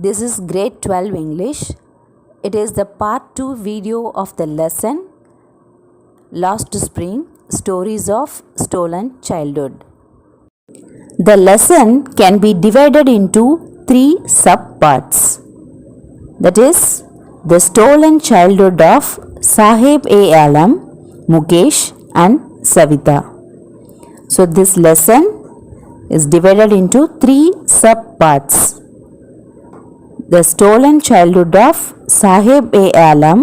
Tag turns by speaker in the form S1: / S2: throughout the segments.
S1: This is grade 12 English. It is the part 2 video of the lesson Last Spring Stories of Stolen Childhood. The lesson can be divided into 3 subparts. That is, the stolen childhood of Sahib A. Alam, Mukesh and Savita. So this lesson is divided into 3 subparts. The stolen childhood of Sahib A. Alam,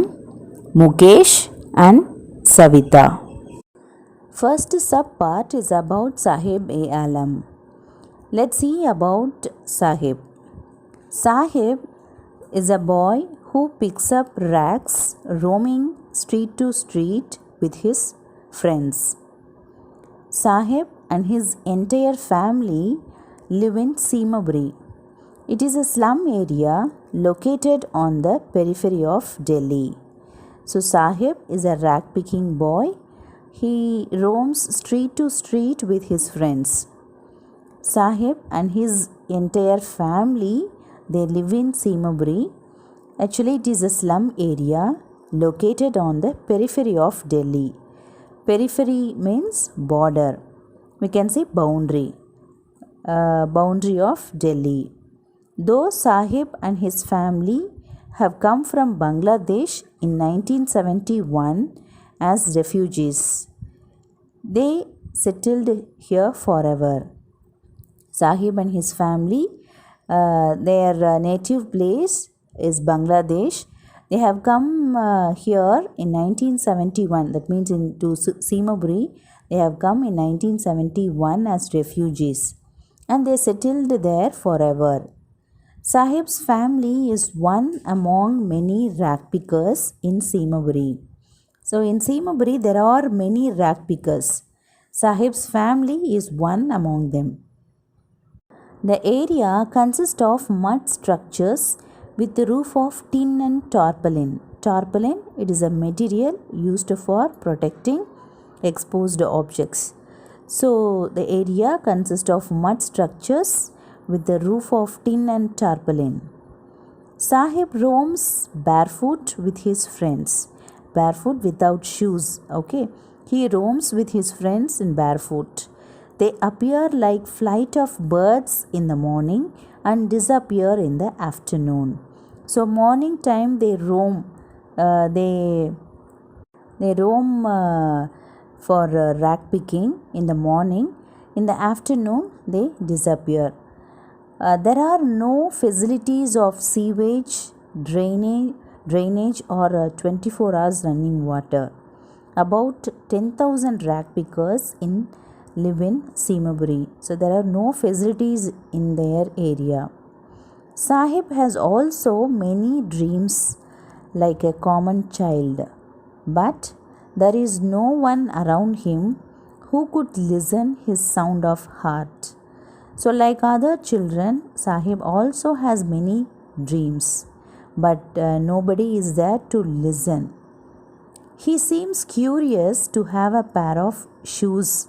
S1: Mukesh and Savita. First subpart is about Sahib A. Alam. Let's see about Sahib. Sahib is a boy who picks up rags roaming street to street with his friends. Sahib and his entire family live in Simaburi. It is a slum area located on the periphery of Delhi. So Sahib is a rag picking boy. He roams street to street with his friends. Sahib and his entire family, they live in Simaburi. Actually, it is a slum area located on the periphery of Delhi. Periphery means border. We can say boundary. Boundary of Delhi. Though Sahib and his family have come from Bangladesh in 1971 as refugees, they settled here forever. Sahib and his family, their native place is Bangladesh. They have come here in 1971. That means into Simaburi. They have come in 1971 as refugees, and they settled there forever. Sahib's family is one among many rag pickers in Simaburi. So in Simaburi there are many rag pickers. Sahib's family is one among them. The area consists of mud structures with the roof of tin and tarpaulin. Tarpaulin, it is a material used for protecting exposed objects. So the area consists of mud structures with the roof of tin and tarpaulin. Sahib roams barefoot with his friends. Barefoot without shoes. Okay. He roams with his friends in barefoot. They appear like flight of birds in the morning and disappear in the afternoon. So morning time they roam. They roam for rag picking in the morning. In the afternoon they disappear. There are no facilities of sewage, drainage or 24 hours running water. About 10,000 rag pickers live in Simaburi. So there are no facilities in their area. Sahib has also many dreams like a common child. But there is no one around him who could listen his sound of heart. So like other children, Sahib also has many dreams, but nobody is there to listen. He seems curious to have a pair of shoes.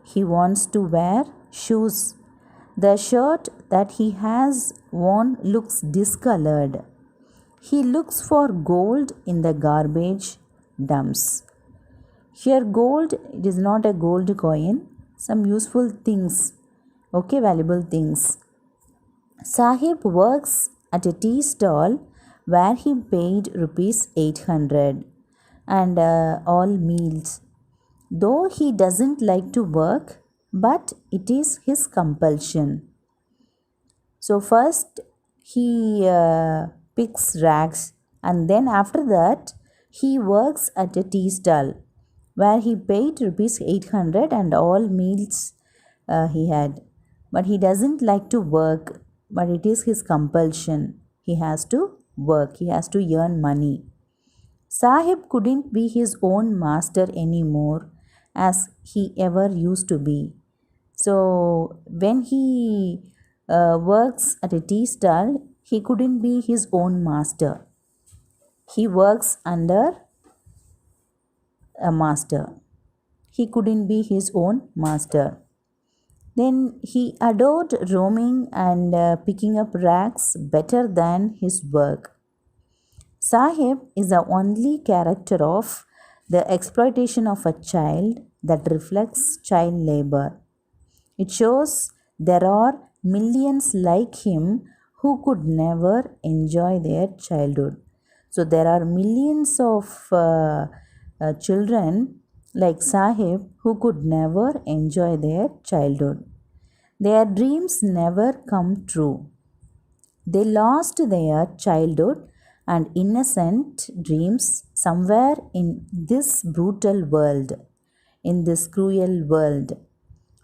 S1: He wants to wear shoes. The shirt that he has worn looks discolored. He looks for gold in the garbage dumps. Here gold, it is not a gold coin, some useful things. Okay, valuable things. Sahib works at a tea stall where he paid rupees 800 and all meals. Though he doesn't like to work, but it is his compulsion. So first he picks rags, and then after that he works at a tea stall where he paid rupees 800 and all meals he had. But he doesn't like to work, but it is his compulsion. He has to work, he has to earn money. Sahib couldn't be his own master anymore as he ever used to be. So when he works at a tea stall, he couldn't be his own master. He works under a master. He couldn't be his own master. Then he adored roaming and picking up rags better than his work. Sahib is the only character of the exploitation of a child that reflects child labor. It shows there are millions like him who could never enjoy their childhood. So there are millions of children like Sahib who could never enjoy their childhood. Their dreams never come true. They lost their childhood and innocent dreams somewhere in this brutal world, in this cruel world,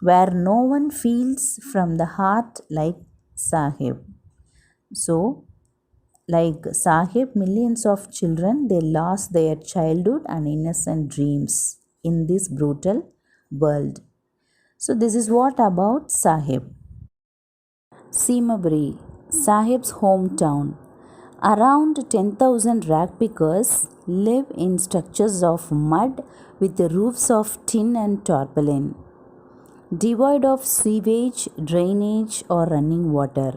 S1: where no one feels from the heart like Sahib. So, like Sahib, millions of children they lost their childhood and innocent dreams in this brutal world. So, this is what about Sahib. Seemabri, Sahib's hometown. Around 10,000 rag pickers live in structures of mud with the roofs of tin and tarpaulin, devoid of sewage, drainage, or running water.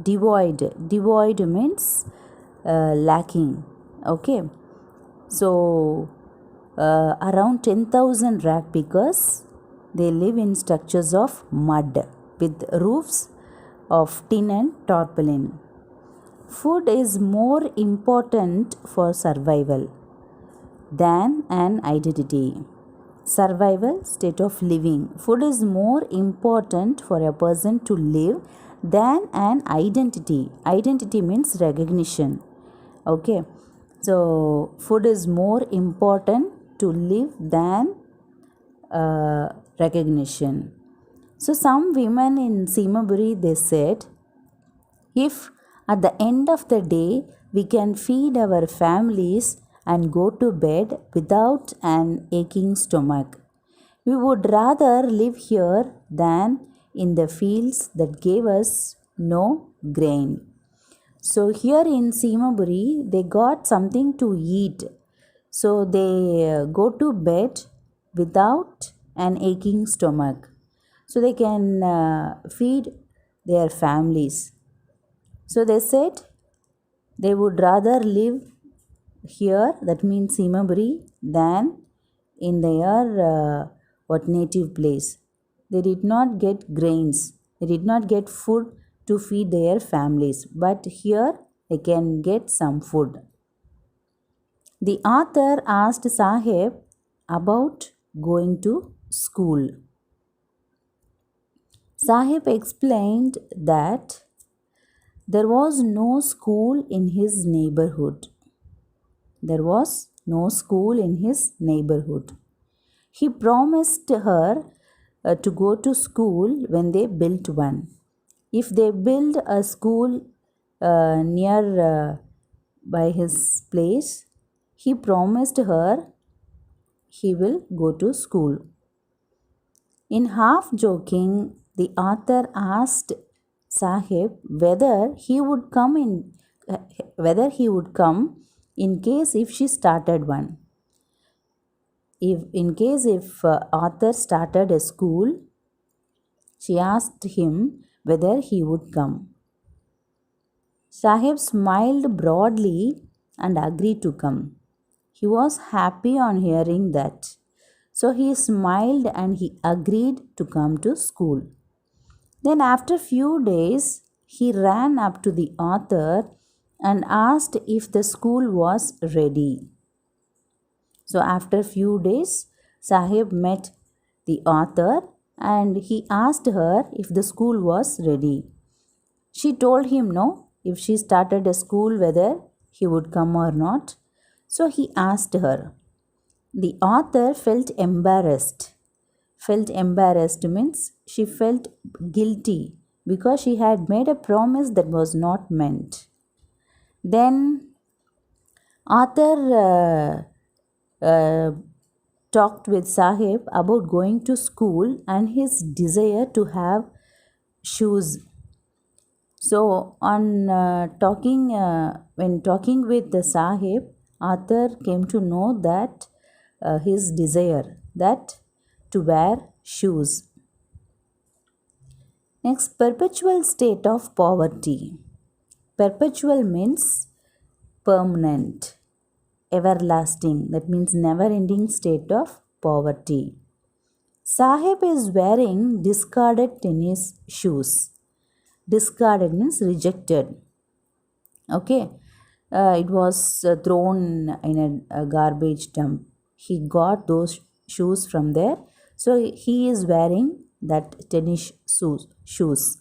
S1: Devoid means lacking. Okay, so around 10,000 rag pickers they live in structures of mud with roofs of tin and tarpaulin. Food is more important for survival than an identity. Survival, state of living. Food is more important for a person to live than an identity. Identity means recognition. Okay. So, food is more important to live than recognition. So, some women in Seemaburi they said, if at the end of the day we can feed our families and go to bed without an aching stomach, we would rather live here than in the fields that gave us no grain. So here in Seemaburi, they got something to eat. So they go to bed without an aching stomach. So they can feed their families. So they said they would rather live here, that means Seemaburi, than in their native place. They did not get grains, they did not get food to feed their families, but here they can get some food. The author asked Sahib about going to school. Sahib explained that there was no school in his neighborhood. There was no school in his neighborhood. He promised her to go to school when they built one. If they build a school near by his place, he promised her he will go to school. In half joking, the author asked Sahib whether he would come in case if she started one. If author started a school, she asked him whether he would come. Sahib smiled broadly and agreed to come. He was happy on hearing that. So he smiled and he agreed to come to school. Then after few days, he ran up to the author and asked if the school was ready. So after few days, Sahib met the author and he asked her if the school was ready. She told him no, if she started a school whether he would come or not. So he asked her. The author felt embarrassed. Felt embarrassed means she felt guilty because she had made a promise that was not meant. Then author talked with Sahib about going to school and his desire to have shoes. So, on when talking with the Sahib, author came to know that his desire that to wear shoes. Next, perpetual state of poverty. Perpetual means permanent, everlasting, that means never ending state of poverty. Sahib is wearing discarded tennis shoes. Discarded means rejected. Okay, it was thrown in a garbage dump. He got those shoes from there, so he is wearing that tennis shoes.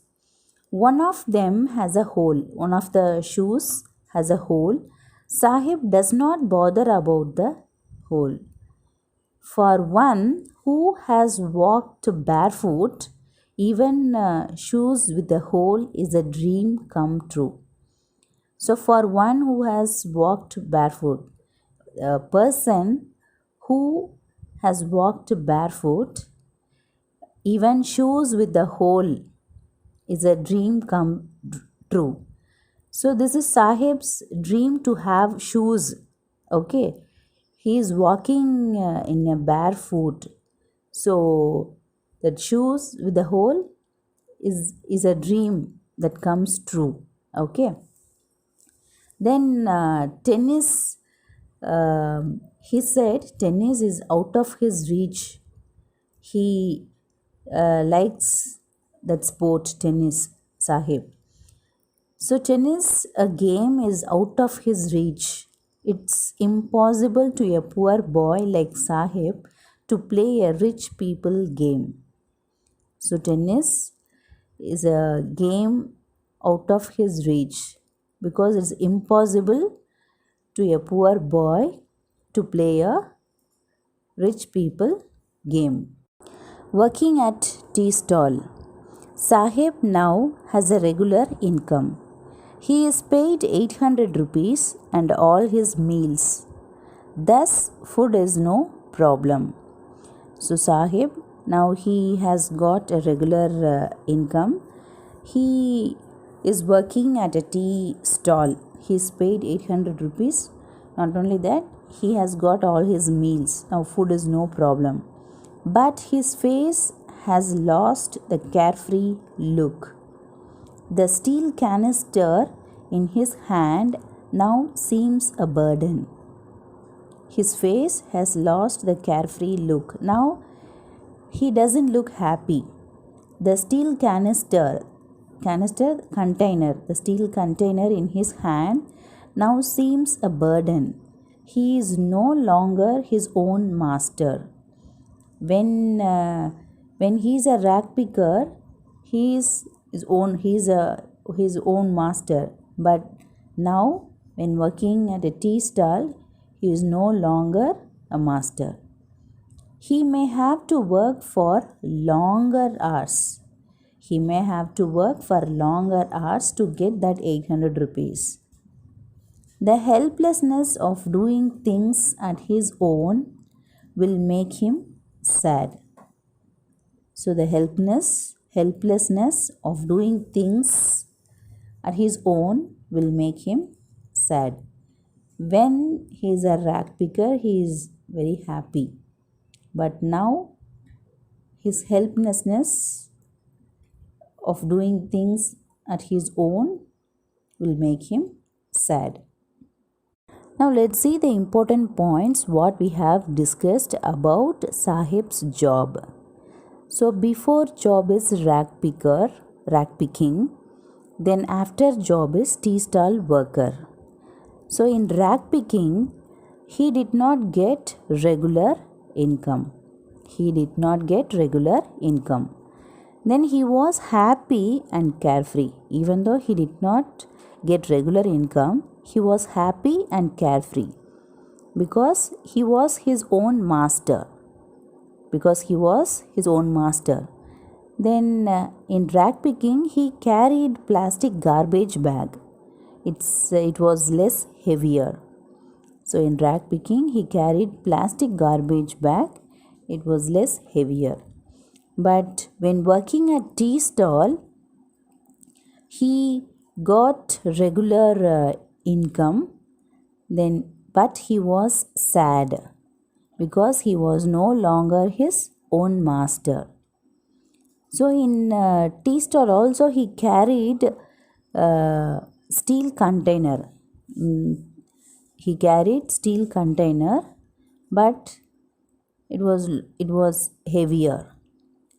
S1: One of them has a hole. One of the shoes has a hole. Sahib does not bother about the hole. For one who has walked barefoot, even shoes with a hole is a dream come true. So, for one who has walked barefoot, a person who has walked barefoot, even shoes with the hole is a dream come true. So, this is Sahib's dream to have shoes. Okay, he is walking in a barefoot. So, that shoes with the hole is a dream that comes true. Okay. Then tennis, he said tennis is out of his reach. He likes that sport, tennis, Sahib. So tennis, a game, is out of his reach. It's impossible to a poor boy like Sahib to play a rich people game. So tennis is a game out of his reach because it's impossible to a poor boy to play a rich people game. Working at tea stall. Sahib now has a regular income. He is paid 800 rupees and all his meals. Thus, food is no problem. So, Sahib, now he has got a regular income. He is working at a tea stall. He is paid 800 rupees. Not only that, he has got all his meals. Now, food is no problem. But his face has lost the carefree look. The steel canister in his hand now seems a burden. His face has lost the carefree look. Now he doesn't look happy. The steel the steel container in his hand now seems a burden. He is no longer his own master. When he is a rag picker, he is his own master. But now, when working at a tea stall, he is no longer a master. He may have to work for longer hours. He may have to work for longer hours to get that 800 rupees. The helplessness of doing things at his own will make him sad. So the helplessness of doing things at his own will make him sad. When he is a rag picker, he is very happy. But now his helplessness of doing things at his own will make him sad. Now let's see the important points what we have discussed about Sahib's job. So before job is rag picking, then after job is tea stall worker. So in rag picking, he did not get regular income. Then he was happy and carefree. Even though he did not get regular income, he was happy and carefree because he was his own master. Then in rag picking, he carried plastic garbage bag. It was less heavier. So in rag picking, he carried plastic garbage bag. It was less heavier. But when working at tea stall, he got regular income. But he was sad because he was no longer his own master. So in tea stall also he carried steel container. He carried steel container, but it was heavier.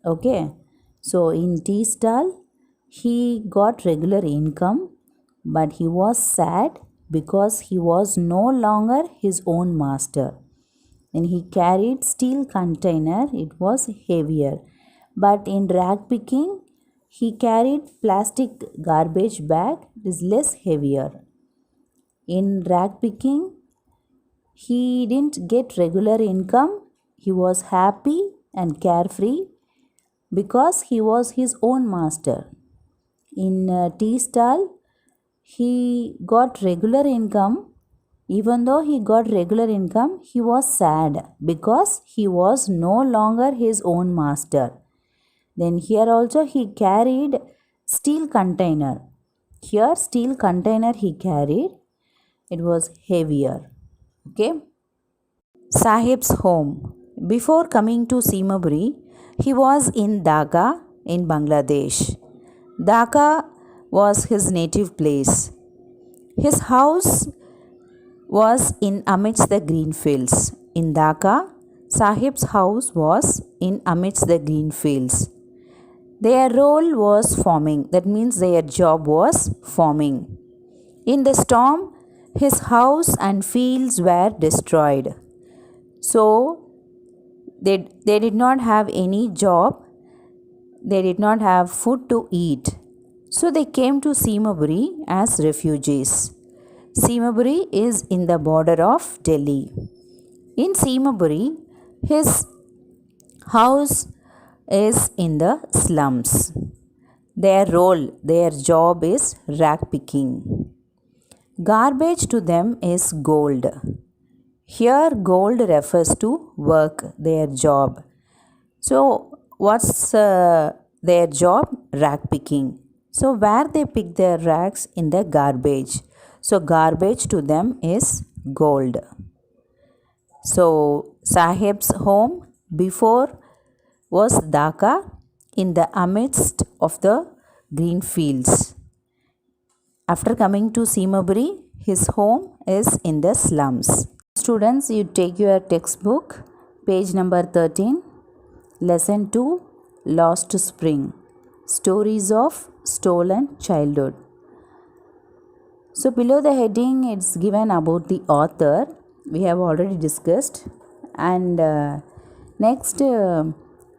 S1: Okay, so in tea stall he got regular income, but he was sad because he was no longer his own master. When he carried steel container, it was heavier. But in rag picking, he carried plastic garbage bag, it is less heavier. In rag picking, he didn't get regular income. He was happy and carefree because he was his own master. In tea stall, he got regular income. Even though he got regular income, he was sad because he was no longer his own master. Then here also he carried steel container. Here steel container he carried. It was heavier. Okay. Sahib's home. Before coming to Simaburi, he was in Dhaka in Bangladesh. Dhaka was his native place. His house was in amidst the green fields. In Dhaka, Sahib's house was in amidst the green fields. Their role was farming, that means their job was farming. In the storm, his house and fields were destroyed. So, they did not have any job, they did not have food to eat. So, they came to Simaburi as refugees. Simaburi is in the border of Delhi. In Simaburi, his house is in the slums. Their role, their job is rag picking. Garbage to them is gold. Here, gold refers to work, their job. So, what's their job? Rag picking. So, where they pick their rags? In the garbage. So, garbage to them is gold. So, Sahib's home before was Dhaka in the amidst of the green fields. After coming to Simaburi, his home is in the slums. Students, you take your textbook, page number 13, lesson 2, Lost Spring, Stories of Stolen Childhood. So below the heading, it's given about the author. We have already discussed. And next,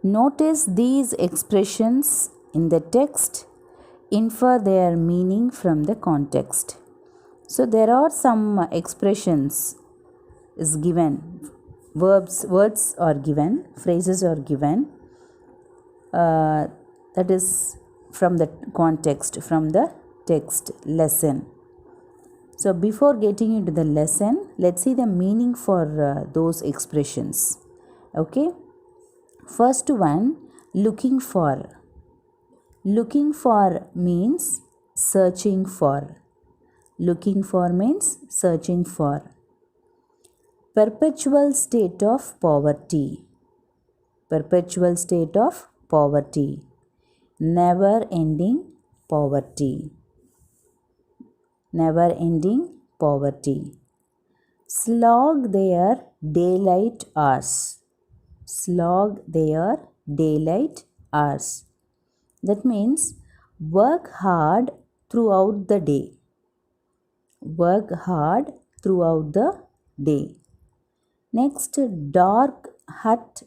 S1: notice these expressions in the text, infer their meaning from the context. So there are some expressions is given, words are given, phrases are given. That is from the context, from the text lesson. So before getting into the lesson, let's see the meaning for those expressions. Okay. First one, looking for. Looking for means searching for. Looking for means searching for. Perpetual state of poverty. Perpetual state of poverty. Never ending poverty. Never ending poverty. Slog their daylight hours. Slog their daylight hours. That means work hard throughout the day. Work hard throughout the day. Next, dark hut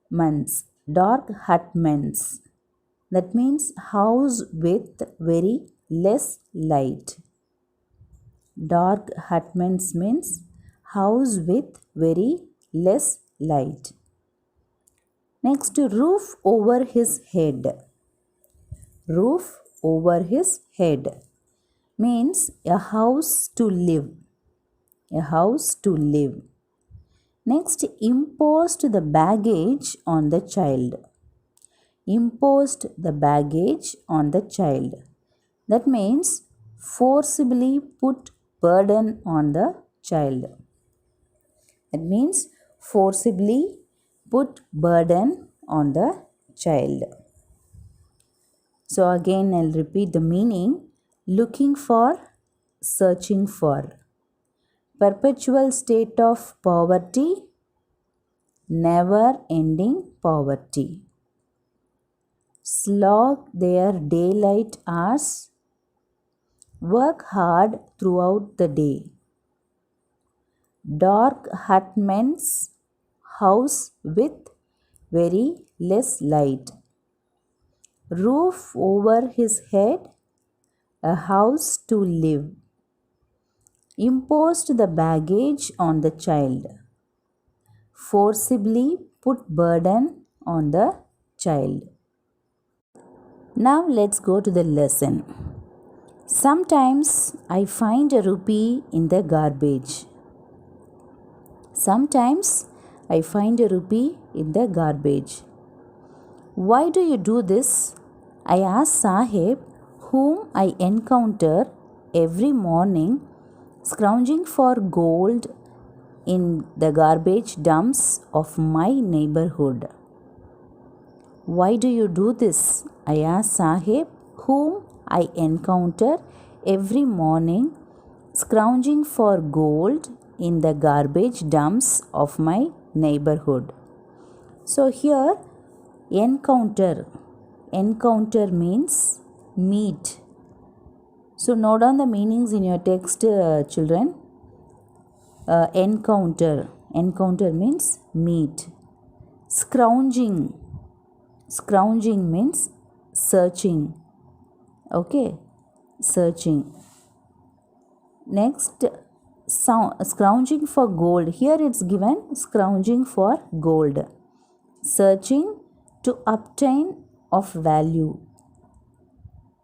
S1: months. Dark hut months. That means house with very less light. Dark hut months means house with very less light. Next, roof over his head. Roof over his head means a house to live. A house to live. Next, imposed the baggage on the child. Imposed the baggage on the child. That means forcibly put burden on the child. That means forcibly put burden on the child. So again I'll repeat the meaning. Looking for, searching for. Perpetual state of poverty, never ending poverty. Slog their daylight hours, work hard throughout the day. Dark hutman's house with very less light. Roof over his head, a house to live. Imposed the baggage on the child. Forcibly put burden on the child. Now let's go to the lesson. Sometimes I find a rupee in the garbage. Sometimes I find a rupee in the garbage. Why do you do this? I ask Sahib, whom I encounter every morning scrounging for gold in the garbage dumps of my neighborhood. Why do you do this? I ask Sahib, whom I encounter every morning scrounging for gold in the garbage dumps of my neighborhood. So here encounter means meet. So note down the meanings in your text, children. Encounter means meet. Scrounging means searching. Okay, searching. Next, scrounging for gold. Here it's given scrounging for gold. Searching to obtain of value.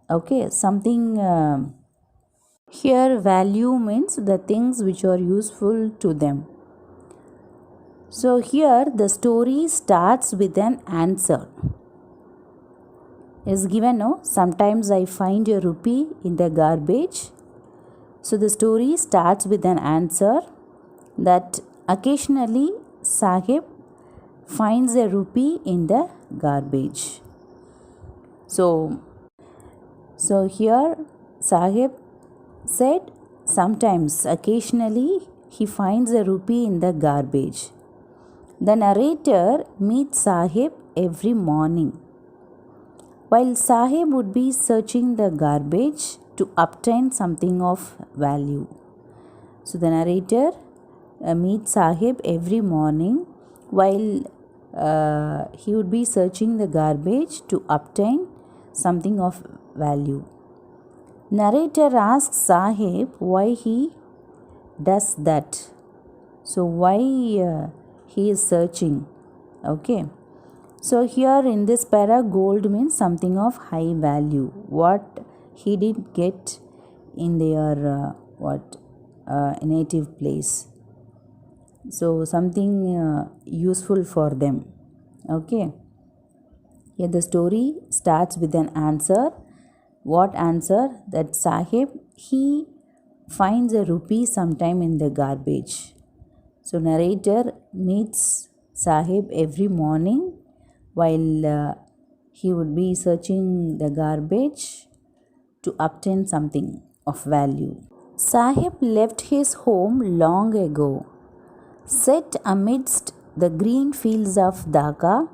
S1: Okay, something here value means the things which are useful to them. So here the story starts with an answer. Is given, no? Sometimes I find a rupee in the garbage. So the story starts with an answer that occasionally Sahib finds a rupee in the garbage. So here Sahib said sometimes, occasionally he finds a rupee in the garbage. The narrator meets Sahib every morning. While Sahib would be searching the garbage to obtain something of value. So the narrator meets Sahib every morning while he would be searching the garbage to obtain something of value. Narrator asks Sahib why he does that. So why he is searching. Okay. So here in this para, gold means something of high value. What he did get in their native place. So something useful for them. Okay. Here the story starts with an answer. What answer? That Sahib, he finds a rupee sometime in the garbage. So narrator meets Sahib every morning while he would be searching the garbage to obtain something of value. Sahib left his home long ago. Set amidst the green fields of Dhaka,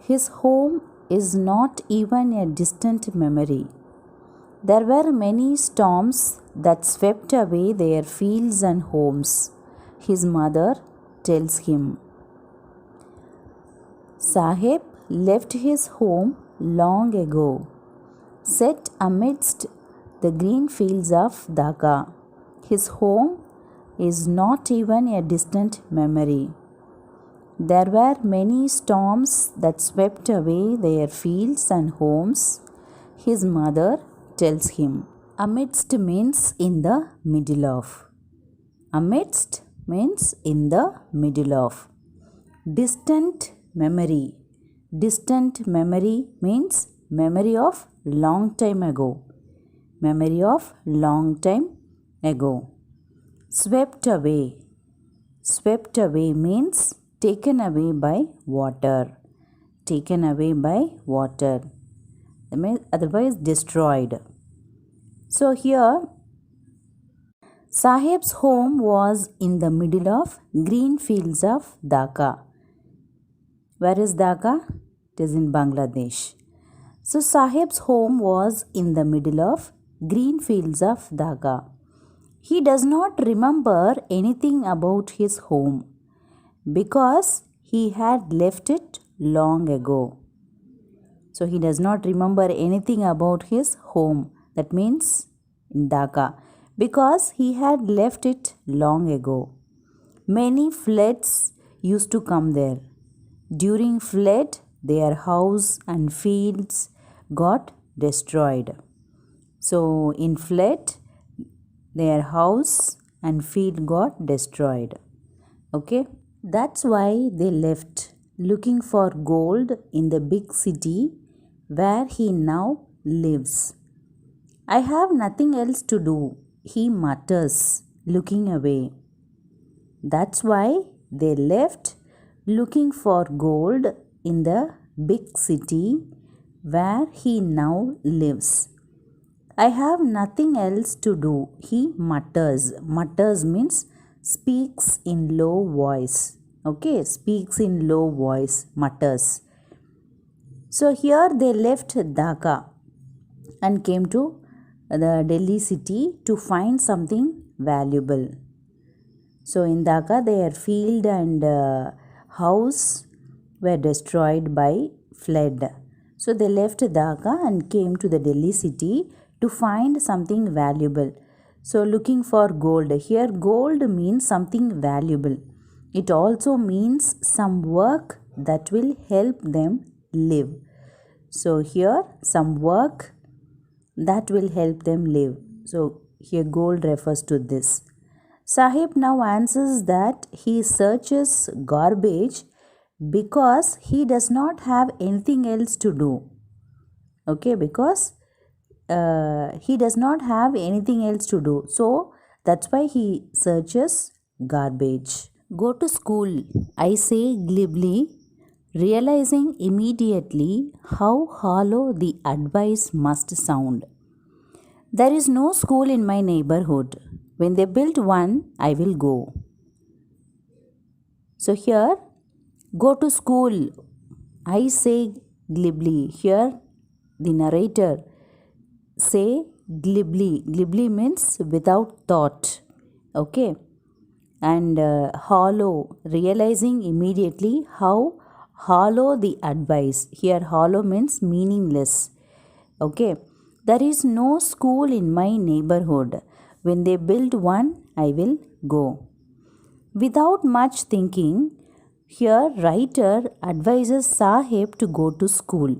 S1: his home is not even a distant memory. There were many storms that swept away their fields and homes, his mother tells him. Sahib left his home long ago, set amidst the green fields of Dhaka. His home is not even a distant memory. There were many storms that swept away their fields and homes, his mother tells him. Amidst means in the middle of. Amidst means in the middle of. Distant memory. Distant memory means memory of long time ago. Memory of long time ago. Swept away. Swept away means taken away by water. Taken away by water. otherwise destroyed. So here Sahib's home was in the middle of green fields of Dhaka. Where is Dhaka? It is in Bangladesh. So Sahib's home was in the middle of green fields of Dhaka. He does not remember anything about his home because he had left it long ago. So he does not remember anything about his home. That means in Dhaka, because he had left it long ago. Many floods used to come there. During flood, their house and fields got destroyed. So in flood, their house and field got destroyed. Okay, that's why they left, looking for gold in the big city where he now lives. I have nothing else to do, he mutters, looking away. That's why they left, looking for gold in the big city where he now lives. I have nothing else to do, he mutters. Mutters means speaks in low voice. Okay, speaks in low voice, mutters. So here they left Dhaka and came to the Delhi city to find something valuable. So in Dhaka their field and house were destroyed by flood. So they left Dhaka and came to the Delhi city to find something valuable. So looking for gold. Here gold means something valuable. It also means some work that will help them live. So here some work that will help them live. So here gold refers to this. Sahib now answers that he searches garbage because he does not have anything else to do. Okay, because he does not have anything else to do. So that's why he searches garbage. Go to school, I say glibly, realizing immediately how hollow the advice must sound. There is no school in my neighborhood. When they build one, I will go. So here, go to school, I say glibly. Here, the narrator say glibly. Glibly means without thought. Okay. And hollow, realizing immediately how hollow the advice. Here hollow means meaningless. Okay, there is no school in my neighborhood. When they build one, I will go. Without much thinking, here writer advises Sahib to go to school.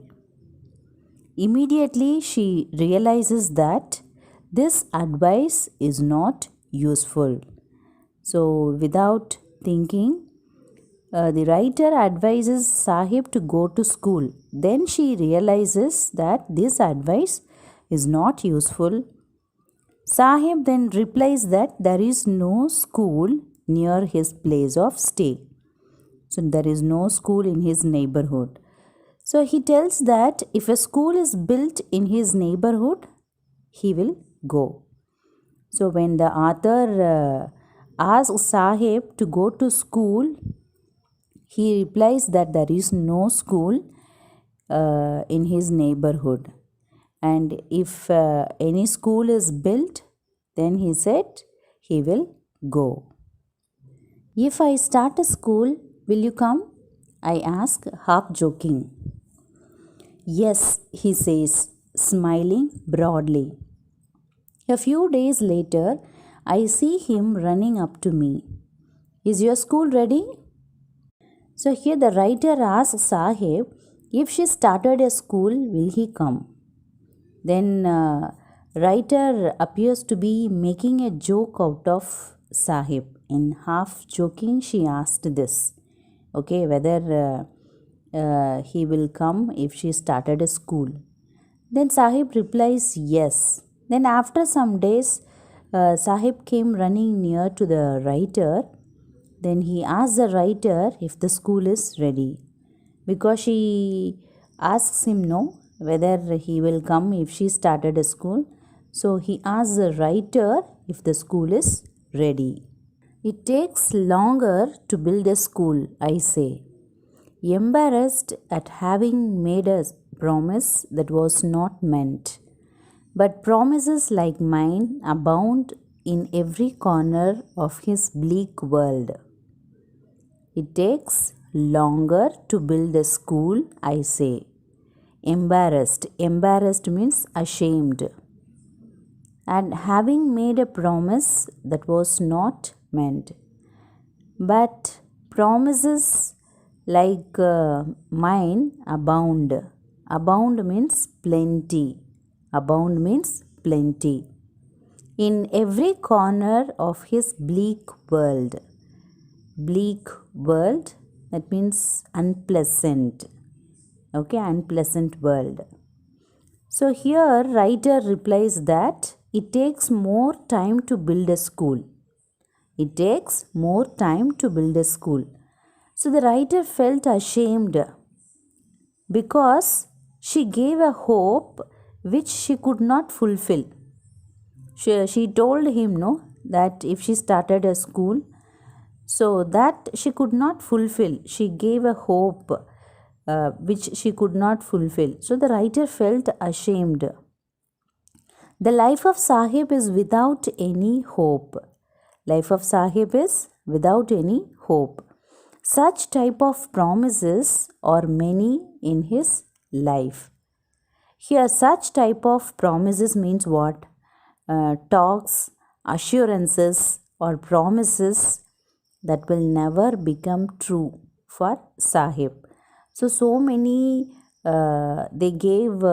S1: Immediately she realizes that this advice is not useful. So without thinking, the writer advises Sahib to go to school. Then she realizes that this advice is not useful. Sahib then replies that there is no school near his place of stay. So there is no school in his neighborhood. So he tells that if a school is built in his neighborhood, he will go. So when the author asks Sahib to go to school, he replies that there is no school in his neighborhood. And if any school is built, then he said he will go. If I start a school, will you come? I ask, half joking. Yes, he says, smiling broadly. A few days later, I see him running up to me. Is your school ready? So here the writer asks Sahib, if she started a school, will he come? Then writer appears to be making a joke out of Sahib. In half joking, she asked this. Okay, whether he will come if she started a school. Then Sahib replies yes. Then after some days, Sahib came running near to the writer. Then he asked the writer if the school is ready. Because she asks him no, whether he will come if she started a school. So he asks the writer if the school is ready. It takes longer to build a school, I say, embarrassed at having made a promise that was not meant. But promises like mine abound in every corner of his bleak world. It takes longer to build a school, I say. Embarrassed. Embarrassed means ashamed. And having made a promise that was not meant. But promises like mine abound. Abound means plenty. Abound means plenty. In every corner of his bleak world. Bleak world, that means unpleasant. Okay, unpleasant world. So here writer replies that it takes more time to build a school. It takes more time to build a school. So the writer felt ashamed because she gave a hope which she could not fulfill. She told him that if she started a school, so that she could not fulfill. She gave a hope which she could not fulfill. So the writer felt ashamed. The life of Sahib is without any hope. Life of Sahib is without any hope. Such type of promises are many in his life. Here such type of promises means what? Talks, assurances or promises that will never become true for Sahib. So many they gave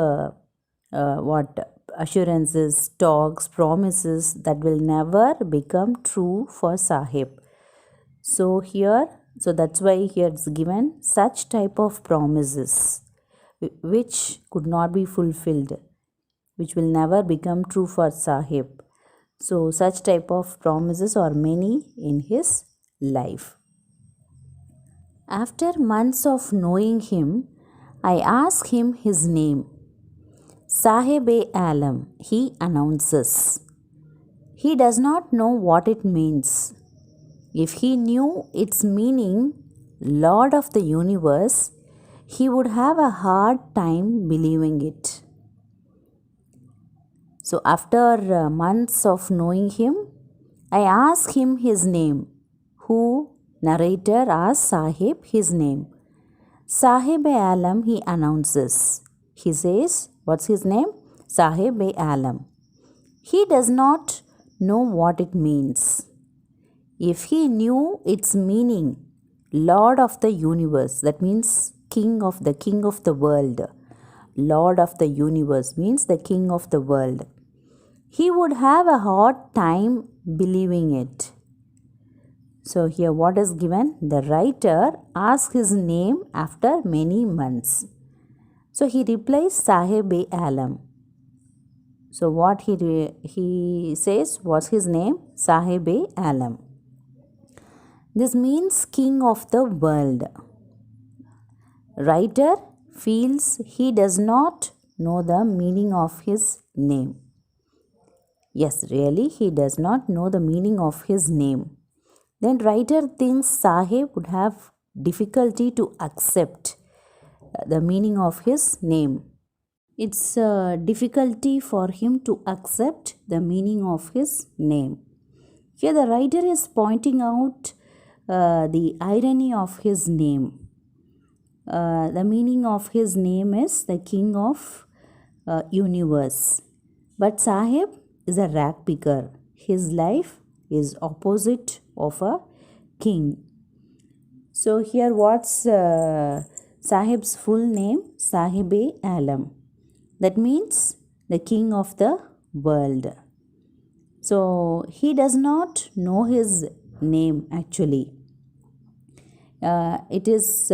S1: assurances, talks, promises that will never become true for Sahib. So that's why here it's given such type of promises which could not be fulfilled, which will never become true for Sahib. So such type of promises are many in his life. After months of knowing him, I ask him his name. Sahib-e-Alam, he announces. He does not know what it means. If he knew its meaning, Lord of the universe, he would have a hard time believing it. So after months of knowing him, I ask him his name. Who? Narrator asks Sahib his name. Sahib-e-Alam, he announces. He says, what's his name? Sahib-e-Alam. He does not know what it means. If he knew its meaning, Lord of the universe, that means king of the world. Lord of the universe means the king of the world. He would have a hard time believing it. So here what is given? The writer asks his name after many months. So he replies Sahib-e-Alam. So what he says, what's his name? Sahib-e-Alam. This means king of the world. Writer feels he does not know the meaning of his name. Yes, really, he does not know the meaning of his name. Then writer thinks Sahib would have difficulty to accept the meaning of his name. It's a difficulty for him to accept the meaning of his name. Here the writer is pointing out the irony of his name. The meaning of his name is the king of universe. But Sahib is a rag picker. His life is opposite of a king. So here what's Sahib's full name? Sahib-e-Alam. That means the king of the world. So he does not know his name actually. It is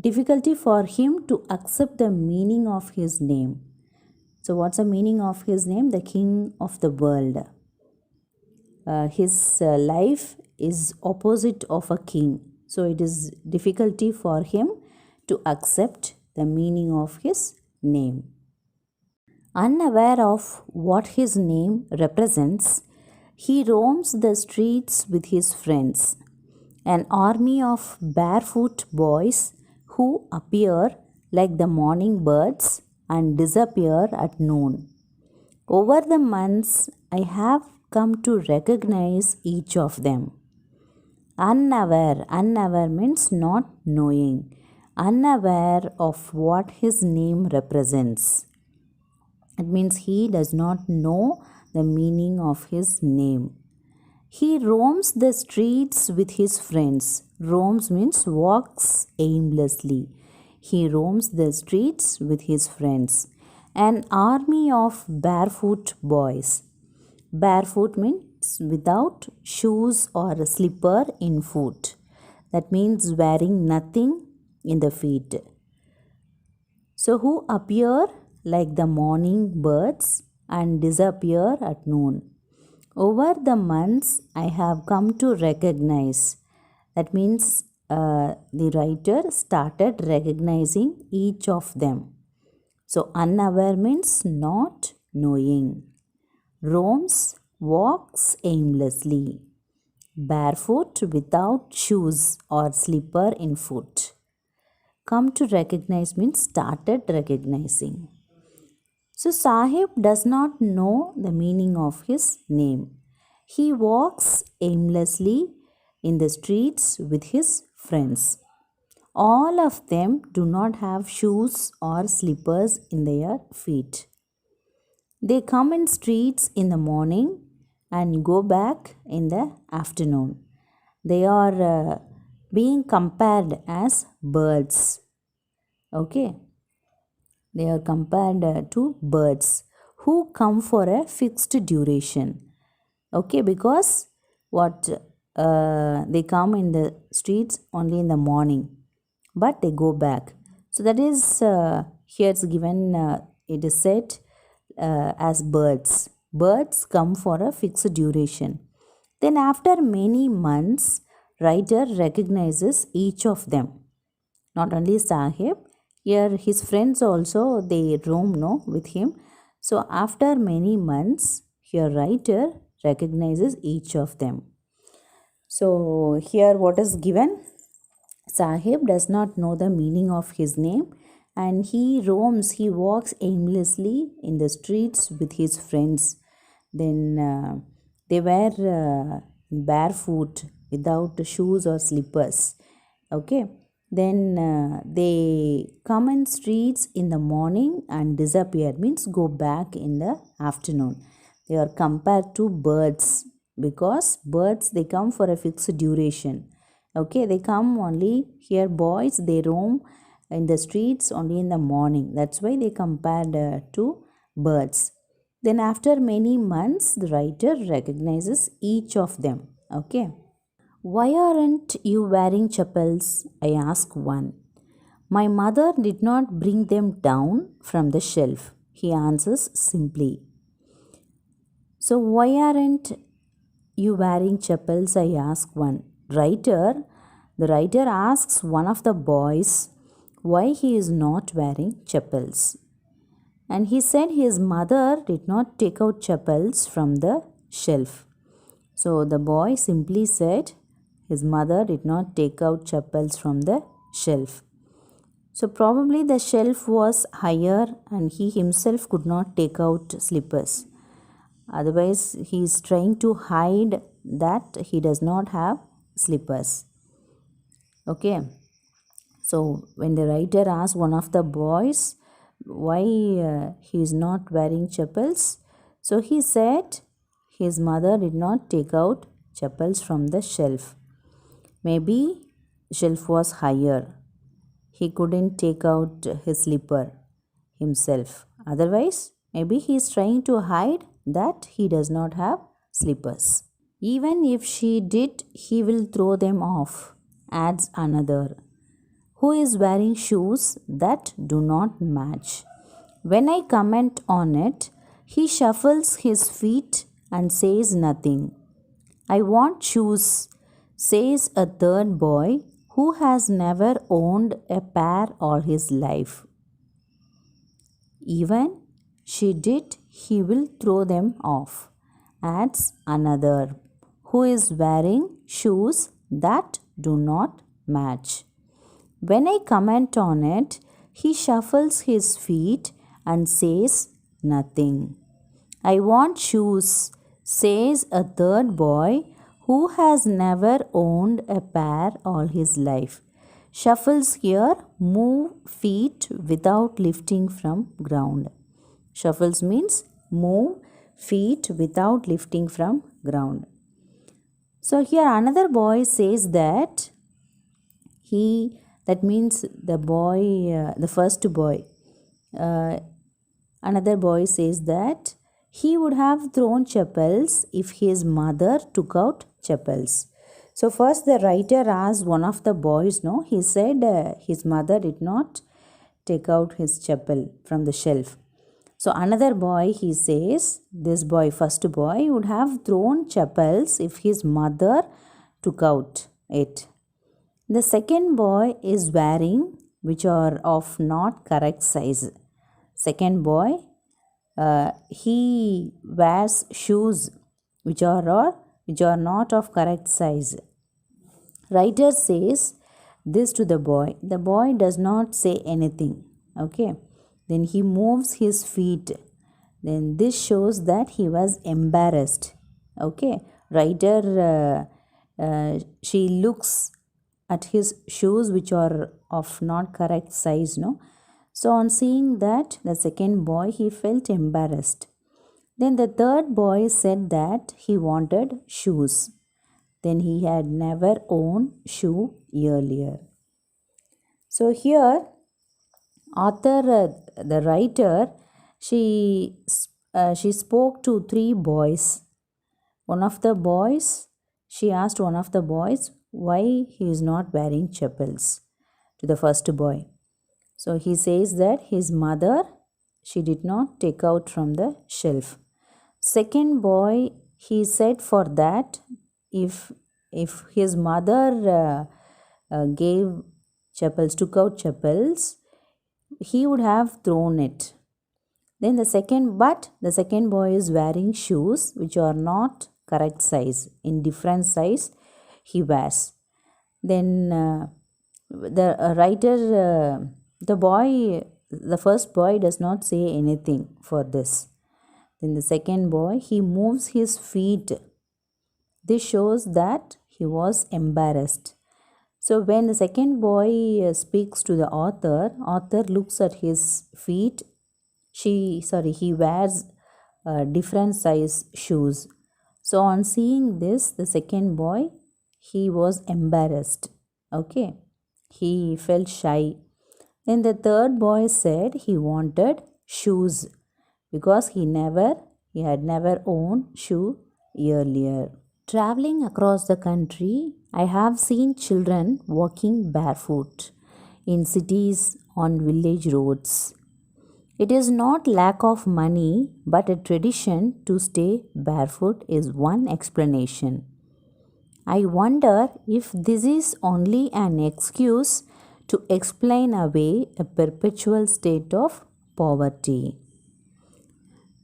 S1: difficulty for him to accept the meaning of his name. So what's the meaning of his name? The king of the world. His life is opposite of a king. So it is difficulty for him to accept the meaning of his name. Unaware of what his name represents, he roams the streets with his friends, an army of barefoot boys who appear like the morning birds and disappear at noon. Over the months, I have come to recognize each of them. Unaware means not knowing, unaware of what his name represents. It means he does not know the meaning of his name. He roams the streets with his friends. Roams means walks aimlessly. He roams the streets with his friends. An army of barefoot boys. Barefoot means without shoes or a slipper in foot. That means wearing nothing in the feet. So, who appear like the morning birds and disappear at noon. Over the months, I have come to recognize. That means the writer started recognizing each of them. So, unaware means not knowing. Roams, walks aimlessly. Barefoot without shoes or slipper in foot. Come to recognize means started recognizing. So Sahib does not know the meaning of his name. He walks aimlessly in the streets with his friends. All of them do not have shoes or slippers in their feet. They come in streets in the morning and go back in the afternoon. They are being compared as birds. Okay, they are compared to birds who come for a fixed duration. Okay, because what they come in the streets only in the morning, but they go back. So that is here it's given. It is said as birds. Birds come for a fixed duration. Then after many months, writer recognizes each of them. Not only Sahib, here his friends also they roam with him. So after many months, here writer recognizes each of them. So here what is given? Sahib does not know the meaning of his name and he roams, he walks aimlessly in the streets with his friends. Then they wear barefoot without shoes or slippers. Okay. Then they come in streets in the morning and disappear, means go back in the afternoon. They are compared to birds because birds they come for a fixed duration. Okay, they come only here. Boys they roam in the streets only in the morning. That's why they compared to birds. Then after many months, the writer recognizes each of them. Okay. Why aren't you wearing chappals? I ask one. My mother did not bring them down from the shelf. He answers simply. So why aren't you wearing chappals? I ask one. The writer asks one of the boys why he is not wearing chappals. And he said his mother did not take out chappals from the shelf. So the boy simply said his mother did not take out chappals from the shelf. So probably the shelf was higher and he himself could not take out slippers. Otherwise, he is trying to hide that he does not have slippers. Okay. So when the writer asked one of the boys why he is not wearing chappals, so he said his mother did not take out chappals from the shelf. Maybe shelf was higher. He couldn't take out his slipper himself. Otherwise, maybe he is trying to hide that he does not have slippers. Even if she did, he will throw them off, adds another, who is wearing shoes that do not match. When I comment on it, he shuffles his feet and says nothing. I want shoes, says a third boy who has never owned a pair all his life. Even she did, he will throw them off. Adds another, who is wearing shoes that do not match. When I comment on it, he shuffles his feet and says nothing. I want shoes, says a third boy who has never owned a pair all his life. Shuffles here, move feet without lifting from ground. Shuffles means move feet without lifting from ground. So here another boy says that that means the boy, the first boy. Another boy says that he would have thrown chappals if his mother took out chappals. So first the writer asked one of the boys, no, he said his mother did not take out his chappal from the shelf. So another boy, he says, this boy, first boy, would have thrown chappals if his mother took out it. The second boy is wearing which are of not correct size. Second boy, he wears shoes which are not of correct size. Writer says this to the boy. The boy does not say anything. Okay. Then he moves his feet. Then this shows that he was embarrassed. Okay. Writer, she looks at his shoes which are of not correct size, no. So on seeing that, the second boy, he felt embarrassed. Then the third boy said that he wanted shoes. Then he had never owned shoe earlier. So here, author, the writer, she spoke to three boys. One of the boys, she asked one of the boys why he is not wearing chappals to the first boy. So he says that his mother, she did not take out from the shelf. Second boy, he said for that if his mother gave chappals, took out chappals, he would have thrown it. Then the second boy is wearing shoes which are not correct size, in different size he wears. Then the writer, the first boy does not say anything for this. Then the second boy, he moves his feet. This shows that he was embarrassed. So when the second boy speaks to the author looks at his feet. He wears different size shoes. So on seeing this, the second boy, he was embarrassed. Okay. He felt shy. Then the third boy said he wanted shoes because he had never owned shoe earlier. Traveling across the country, I have seen children walking barefoot in cities on village roads. It is not lack of money, but a tradition to stay barefoot is one explanation. I wonder if this is only an excuse to explain away a perpetual state of poverty.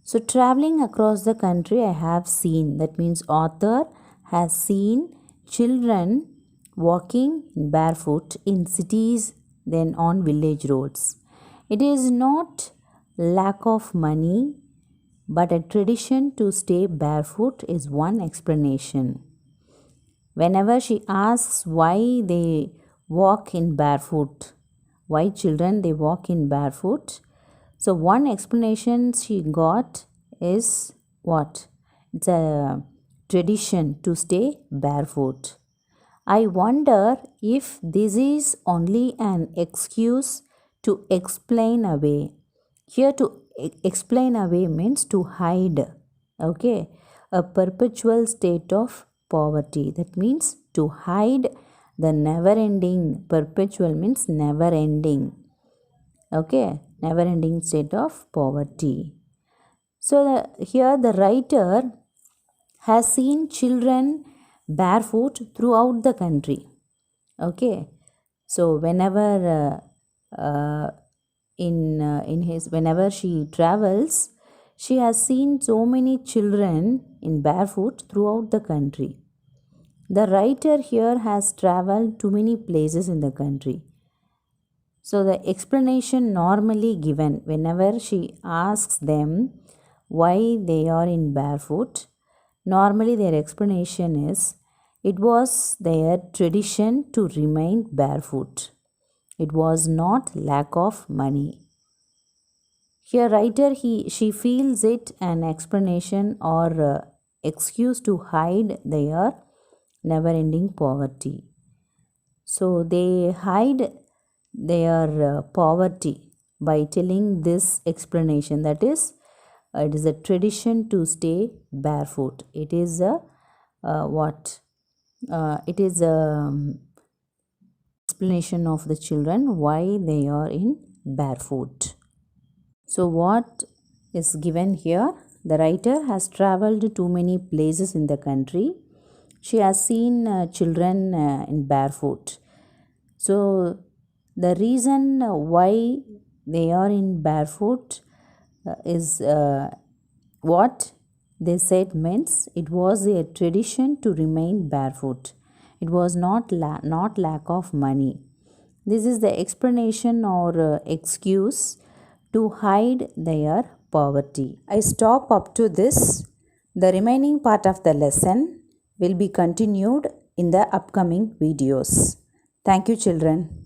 S1: So traveling across the country, I have seen, that means author has seen children walking barefoot in cities, then on village roads. It is not lack of money, but a tradition to stay barefoot is one explanation. Whenever she asks why they walk in barefoot, why children they walk in barefoot, so one explanation she got is what? It's a tradition to stay barefoot. I wonder if this is only an excuse to explain away. Here to explain away means to hide. Okay. A perpetual state of poverty. That means to hide the never ending. Perpetual means never ending. Okay. Never ending state of poverty. So here the writer has seen children barefoot throughout the country. Okay. So whenever whenever she travels, She has seen so many children in barefoot throughout the country. The writer here has traveled to many places in the country. So, the explanation normally given whenever she asks them why they are in barefoot, normally their explanation is it was their tradition to remain barefoot. It was not lack of money. Here, writer she feels it an explanation or excuse to hide their never-ending poverty. So they hide their poverty by telling this explanation, that is, it is a tradition to stay barefoot. It is a what? It is a explanation of the children why they are in barefoot. So what is given here? The writer has traveled to many places in the country. She has seen children in barefoot. So the reason why they are in barefoot is what they said means it was a tradition to remain barefoot. It was not lack of money. This is the explanation or excuse to hide their poverty. I stop up to this. The remaining part of the lesson will be continued in the upcoming videos. Thank you, children.